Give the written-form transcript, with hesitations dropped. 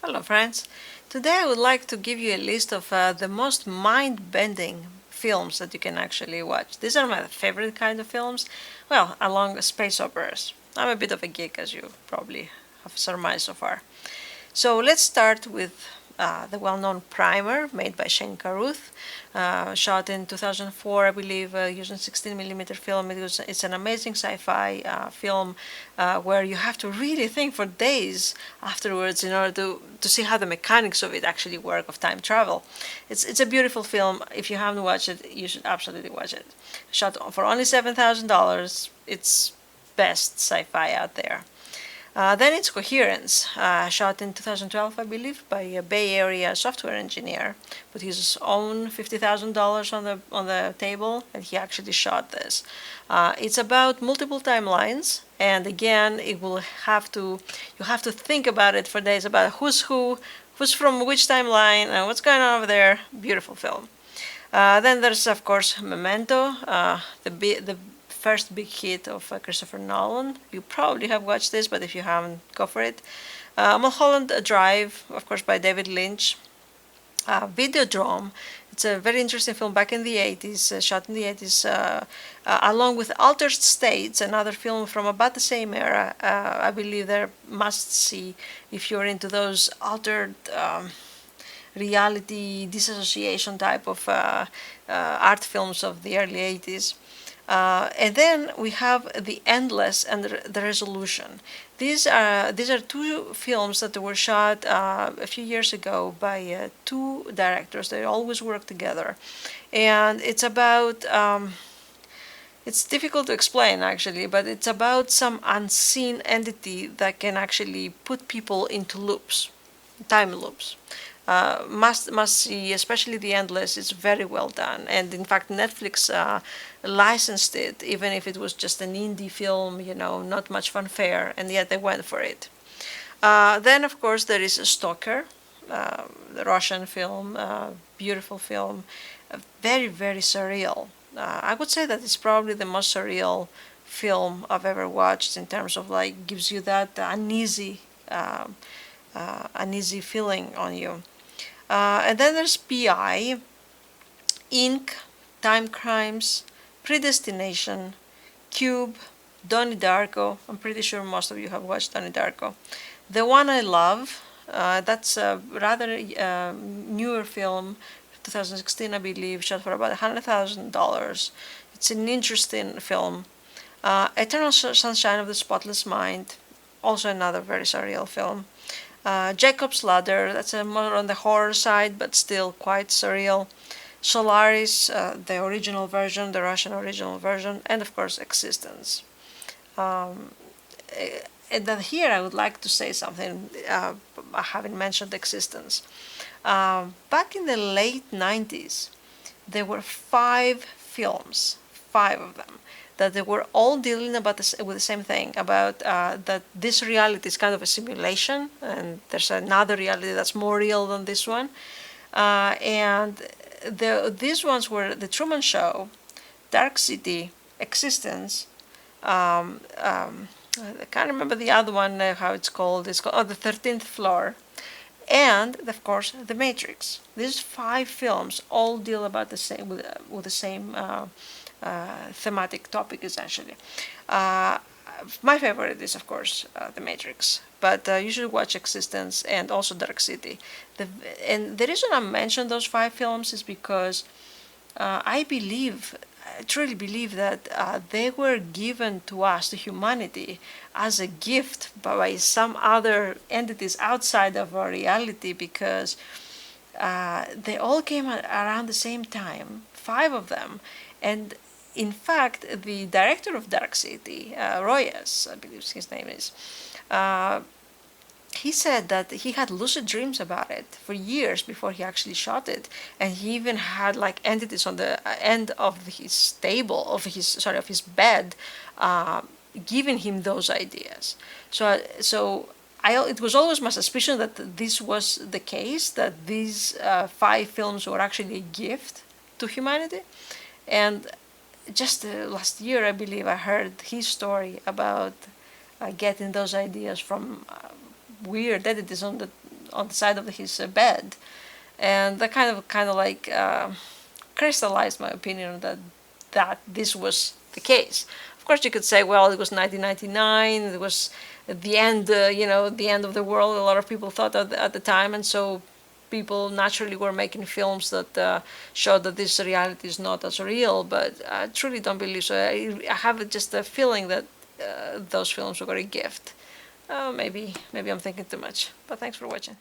Hello, friends. Today I would like to give you a list of the most mind-bending films that you can actually watch. These are my favorite kind of films, well, along space operas. I'm a bit of a geek, as you probably have surmised so far. So let's start with the well-known Primer, made by Shane Carruth, shot in 2004, I believe, using 16mm film. It's an amazing sci-fi film where you have to really think for days afterwards in order to see how the mechanics of it actually work, of time travel. It's a beautiful film. If you haven't watched it, you should absolutely watch it. Shot for only $7,000. It's best sci-fi out there. Then it's Coherence, shot in 2012, I believe, by a Bay Area software engineer. Put his own $50,000 on the table, and he actually shot this. It's about multiple timelines, and again, you have to think about it for days about who's from which timeline, and what's going on over there. Beautiful film. Then there's of course Memento, the first big hit of Christopher Nolan. You probably have watched this, but if you haven't, go for it. Mulholland Drive, of course, by David Lynch. Videodrome. It's a very interesting film back in the 80s, shot in the 80s, along with Altered States, another film from about the same era. I believe they're must see if you're into those altered reality disassociation type of art films of the early 80s. And then we have The Endless and The Resolution. These are two films that were shot a few years ago by two directors. They always work together, and it's about. It's difficult to explain actually, but it's about some unseen entity that can actually put people into loops, time loops. Must see, especially The Endless. It's very well done, and in fact, Netflix licensed it, even if it was just an indie film, not much fanfare, and yet they went for it. Then, of course, there is Stalker, the Russian film, beautiful film, very, very surreal. I would say that it's probably the most surreal film I've ever watched in terms of gives you that uneasy feeling on you. And then there's PI, Inc., Time Crimes, Predestination, Cube, Donnie Darko. I'm pretty sure most of you have watched Donnie Darko. The One I Love, that's a rather newer film, 2016 I believe, shot for about $100,000. It's an interesting film. Eternal Sunshine of the Spotless Mind, also another very surreal film. Jacob's Ladder, that's more on the horror side, but still quite surreal. Solaris, the original version, the Russian original version, and of course Existence. And then here I would like to say something, having mentioned Existence. Back in the late 90s, there were 5 films, 5 of them, that they were all dealing with the same thing, about that this reality is kind of a simulation, and there's another reality that's more real than this one. And these ones were The Truman Show, Dark City, Existence. I can't remember the other one, how it's called. It's called The 13th Floor. And of course, The Matrix. These 5 films all deal about the same with the same thematic topic, essentially. My favorite is, of course, The Matrix, but you should watch Existence and also Dark City. And the reason I mentioned those 5 films is because I truly believe that they were given to us, to humanity, as a gift by some other entities outside of our reality, because they all came around the same time, 5 of them. And in fact, the director of Dark City, Royas, I believe his name is, he said that he had lucid dreams about it for years before he actually shot it, and he even had entities on the end of his table, of his bed, giving him those ideas. It was always my suspicion that this was the case, that these 5 films were actually a gift to humanity. And just last year, I believe, I heard his story about getting those ideas from weird entities on the side of his bed, and that kind of like crystallized my opinion that this was the case. Of course, you could say, well, it was 1999. It was the end, the end of the world. A lot of people thought at the time, and so people naturally were making films that showed that this reality is not as real. But I truly don't believe so. I have just a feeling that those films were a gift. Maybe I'm thinking too much. But thanks for watching.